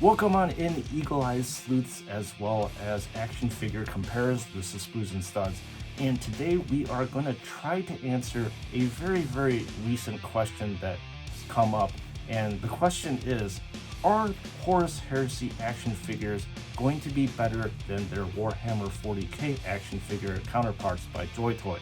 Welcome on in, Eagle Eyes Sleuths, as well as action figure compares. This is Spoos and Studs, and today we are going to try to answer a very recent question that's come up. And the question is, are Horus Heresy action figures going to be better than their Warhammer 40K action figure counterparts by JoyToy?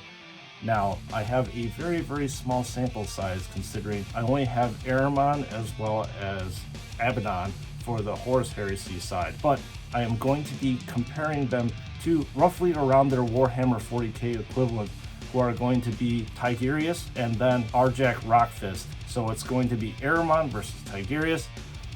Now, I have a very small sample size, considering I only have Ahriman as well as Abaddon for the Horus Heresy side, but I am going to be comparing them to roughly around their Warhammer 40K equivalent, who are going to be Tigurius and then Arjac Rockfist. So it's going to be Ahriman versus Tigurius,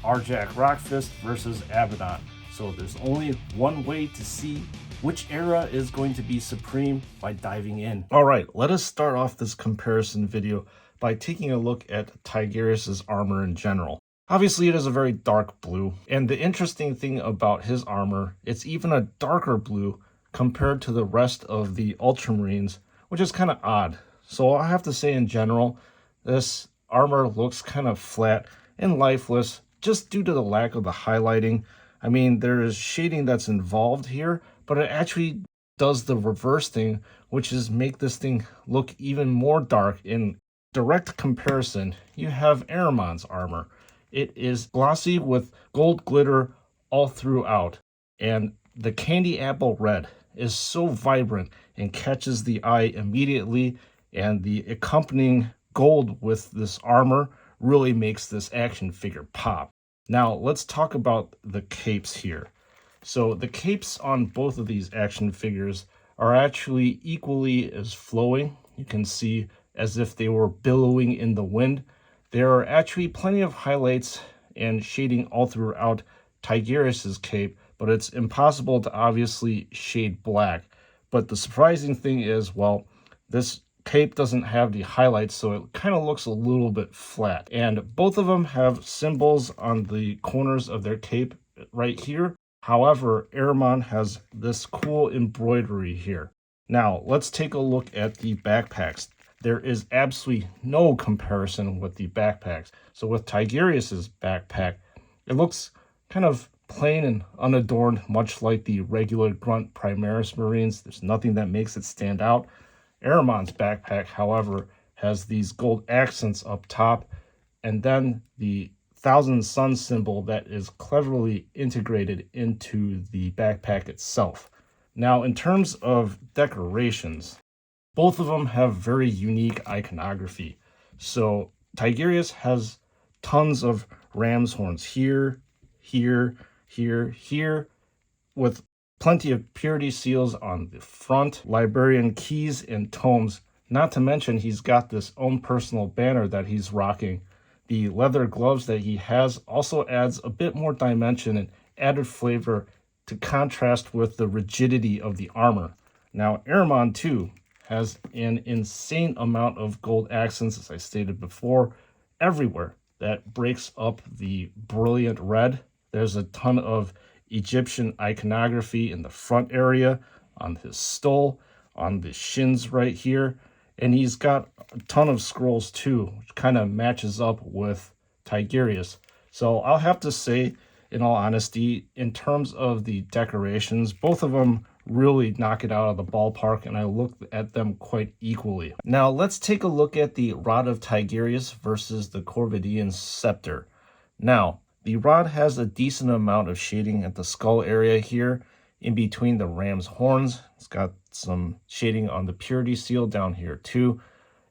Arjac Rockfist versus Abaddon. So there's only one way to see which era is going to be supreme by diving in. All right, let us start off this comparison video by taking a look at Tigurius's armor in general. Obviously, it is a very dark blue, and the interesting thing about his armor, it's even a darker blue compared to the rest of the Ultramarines, which is kind of odd. So I have to say, in general, this armor looks kind of flat and lifeless just due to the lack of the highlighting. I mean, there is shading that's involved here, but it actually does the reverse thing, which is make this thing look even more dark. In direct comparison, you have Ahriman's armor. It is glossy with gold glitter all throughout, and the candy apple red is so vibrant and catches the eye immediately, and the accompanying gold with this armor really makes this action figure pop. Now, let's talk about the capes here. So the capes on both of these action figures are actually equally as flowing. You can see as if they were billowing in the wind. There are actually plenty of highlights and shading all throughout Tigurius's cape, but it's impossible to obviously shade black. But the surprising thing is, well, this cape doesn't have the highlights, so it kind of looks a little bit flat. And both of them have symbols on the corners of their cape right here. However, Ahriman has this cool embroidery here. Now, let's take a look at the backpacks. There is absolutely no comparison with the backpacks. So with Tigurius's backpack, it looks kind of plain and unadorned, much like the regular Grunt Primaris Marines. There's nothing that makes it stand out. Ahriman's backpack, however, has these gold accents up top, and then the Thousand Sun symbol that is cleverly integrated into the backpack itself. Now, in terms of decorations, both of them have very unique iconography. So Tigurius has tons of ram's horns here, with plenty of purity seals on the front, librarian keys and tomes. Not to mention, he's got this own personal banner that he's rocking. The leather gloves that he has also adds a bit more dimension and added flavor to contrast with the rigidity of the armor. Now, Ahriman too has an insane amount of gold accents, as I stated before, everywhere. That breaks up the brilliant red. There's a ton of Egyptian iconography in the front area, on his stole, on the shins right here. And he's got a ton of scrolls too, which kind of matches up with Tigurius. So I'll have to say, in all honesty, in terms of the decorations, both of them really knock it out of the ballpark, and I look at them quite equally. Now, let's take a look at the Rod of Tigurius versus the Corvidian Scepter. Now, the Rod has a decent amount of shading at the skull area here, in between the ram's horns. It's got some shading on the purity seal down here too.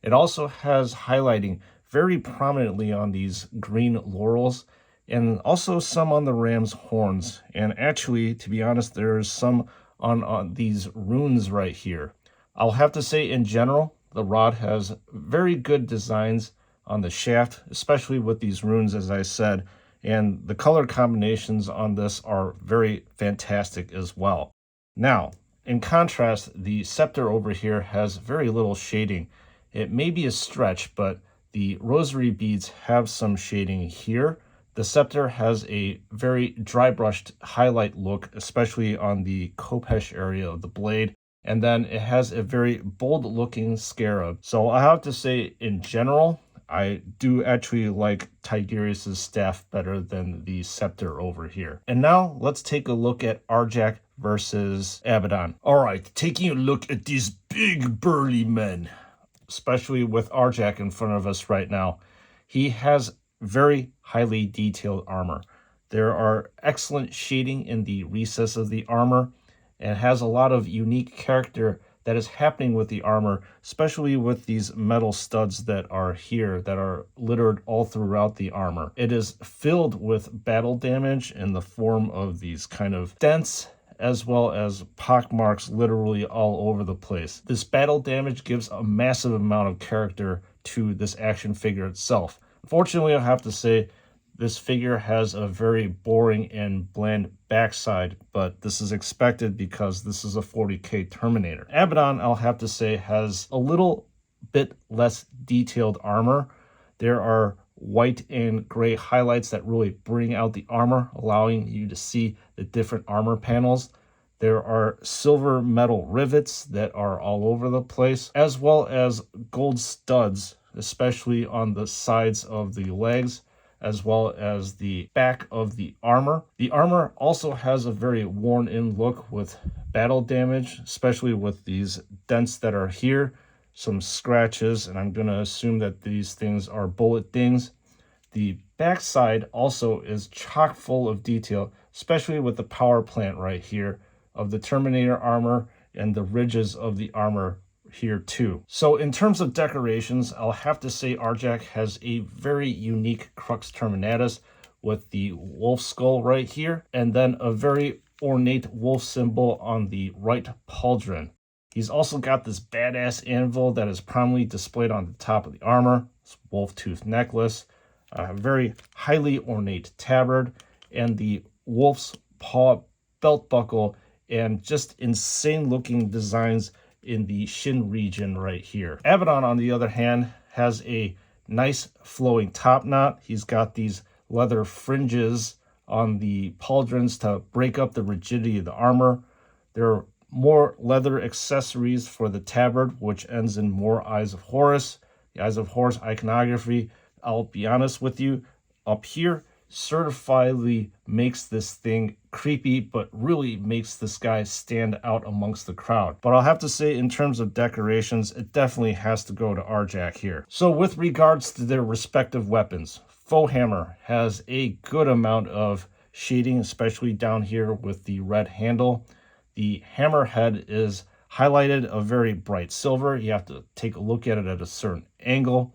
It also has highlighting very prominently on these green laurels, and also some on the ram's horns. And actually, to be honest, there's some on these runes right here. I'll have to say, in general, the rod has very good designs on the shaft, especially with these runes, as I said, and the color combinations on this are very fantastic as well. Now, in contrast, the scepter over here has very little shading. It may be a stretch, but the rosary beads have some shading here. The scepter has a very dry brushed highlight look, especially on the Khopesh area of the blade. And then it has a very bold looking scarab. So I have to say, in general, I do actually like Tigurius' staff better than the scepter over here. And now let's take a look at Arjac versus Abaddon. All right, taking a look at these big burly men, especially with Arjac in front of us right now. He has very highly detailed armor. There are excellent shading in the recess of the armor, and has a lot of unique character that is happening with the armor, especially with these metal studs that are here, that are littered all throughout the armor. It is filled with battle damage in the form of these kind of dents, as well as pockmarks literally all over the place. This battle damage gives a massive amount of character to this action figure itself. Unfortunately, I have to say, this figure has a very boring and bland backside, but this is expected because this is a 40K Terminator. Abaddon, I'll have to say, has a little bit less detailed armor. There are white and gray highlights that really bring out the armor, allowing you to see the different armor panels. There are silver metal rivets that are all over the place, as well as gold studs, especially on the sides of the legs, as well as the back of the armor. The armor also has a very worn-in look with battle damage, especially with these dents that are here, some scratches, and I'm going to assume that these things are bullet dings. The backside also is chock full of detail, especially with the power plant right here of the Terminator armor and the ridges of the armor here too. So in terms of decorations, I'll have to say Arjac has a very unique Crux Terminatus with the wolf skull right here, and then a very ornate wolf symbol on the right pauldron. He's also got this badass anvil that is prominently displayed on the top of the armor, this wolf tooth necklace, a very highly ornate tabard, and the wolf's paw belt buckle, and just insane looking designs in the shin region right here. Abaddon, on the other hand, has a nice flowing top knot. He's got these leather fringes on the pauldrons to break up the rigidity of the armor. There are more leather accessories for the tabard, which ends in more Eyes of Horus. The Eyes of Horus iconography, I'll be honest with you, up here certifiably makes this thing creepy, but really makes this guy stand out amongst the crowd. But I'll have to say, in terms of decorations, it definitely has to go to Arjac here. So with regards to their respective weapons, Foehammer has a good amount of shading, especially down here with the red handle. The hammerhead is highlighted a very bright silver. You have to take a look at it at a certain angle.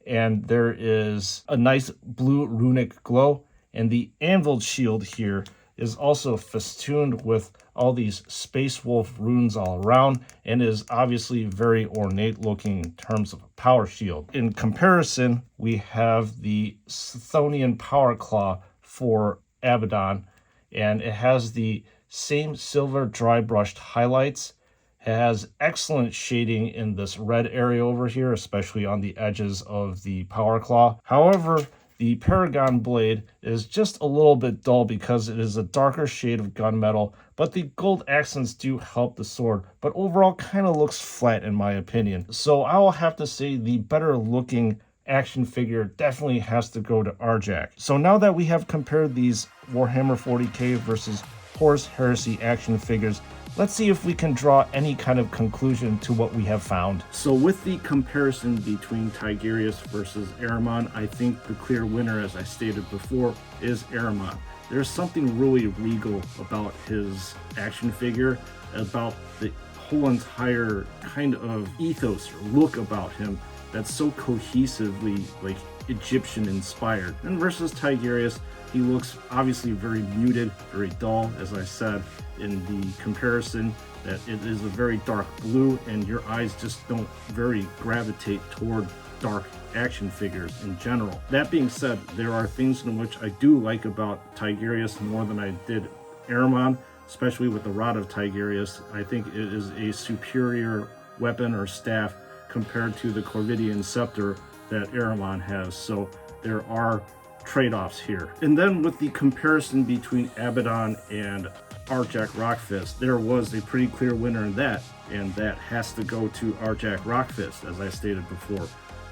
And there is a nice blue runic glow. And the anvil shield here is also festooned with all these Space Wolf runes all around, and is obviously very ornate looking in terms of a power shield. In comparison, we have the Chthonian Power Claw for Abaddon, and it has the same silver dry brushed highlights. It has excellent shading in this red area over here, especially on the edges of the Power Claw. However, the Paragon blade is just a little bit dull because it is a darker shade of gunmetal, but the gold accents do help the sword, but overall kind of looks flat in my opinion. So I will have to say the better looking action figure definitely has to go to Arjac. So now that we have compared these Warhammer 40K versus Horus Heresy action figures, let's see if we can draw any kind of conclusion to what we have found. So with the comparison between Tigurius versus Ahriman, I think the clear winner, as I stated before, is Ahriman. There's something really regal about his action figure, about the whole entire kind of ethos or look about him that's so cohesively like Egyptian inspired. And versus Tigurius, he looks obviously very muted, very dull, as I said in the comparison, that it is a very dark blue and your eyes just don't very gravitate toward dark action figures in general. That being said, there are things in which I do like about Tigurius more than I did Ahriman, especially with the Rod of Tigurius. I think it is a superior weapon or staff compared to the Corvidian scepter that Ahriman has. So there are trade-offs here. And then with the comparison between Abaddon and Arjac Rockfist, there was a pretty clear winner in that, and that has to go to Arjac Rockfist, as I stated before.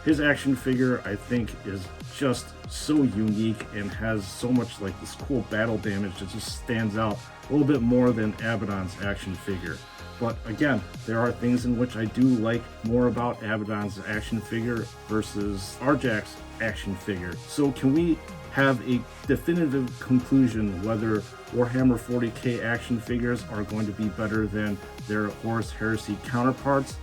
His action figure, I think, is just so unique and has so much like this cool battle damage that just stands out a little bit more than Abaddon's action figure. But again, there are things in which I do like more about Abaddon's action figure versus Arjac's action figure. So can we have a definitive conclusion whether Warhammer 40K action figures are going to be better than their Horus Heresy counterparts?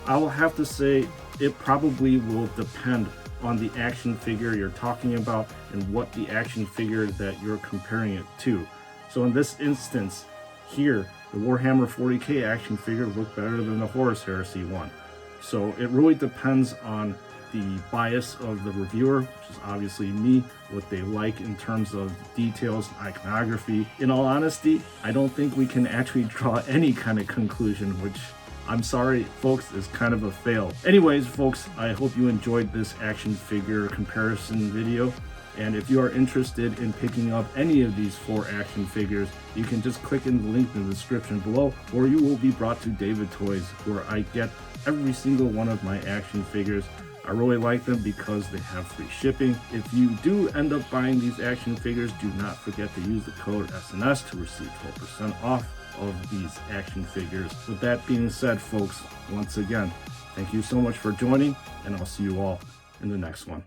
I will have to say it probably will depend on the action figure you're talking about and what the action figure that you're comparing it to. So in this instance here, the Warhammer 40K action figure looked better than the Horus Heresy one. So it really depends on the bias of the reviewer, which is obviously me, what they like in terms of details and iconography. In all honesty, I don't think we can actually draw any kind of conclusion, which I'm sorry, folks, is kind of a fail. Anyways, folks, I hope you enjoyed this action figure comparison video. And if you are interested in picking up any of these 4 action figures, you can just click in the link in the description below, or you will be brought to JoyToy, where I get every single one of my action figures. I really like them because they have free shipping. If you do end up buying these action figures, do not forget to use the code SNS to receive 12% off of these action figures. With that being said, folks, once again, thank you so much for joining, and I'll see you all in the next one.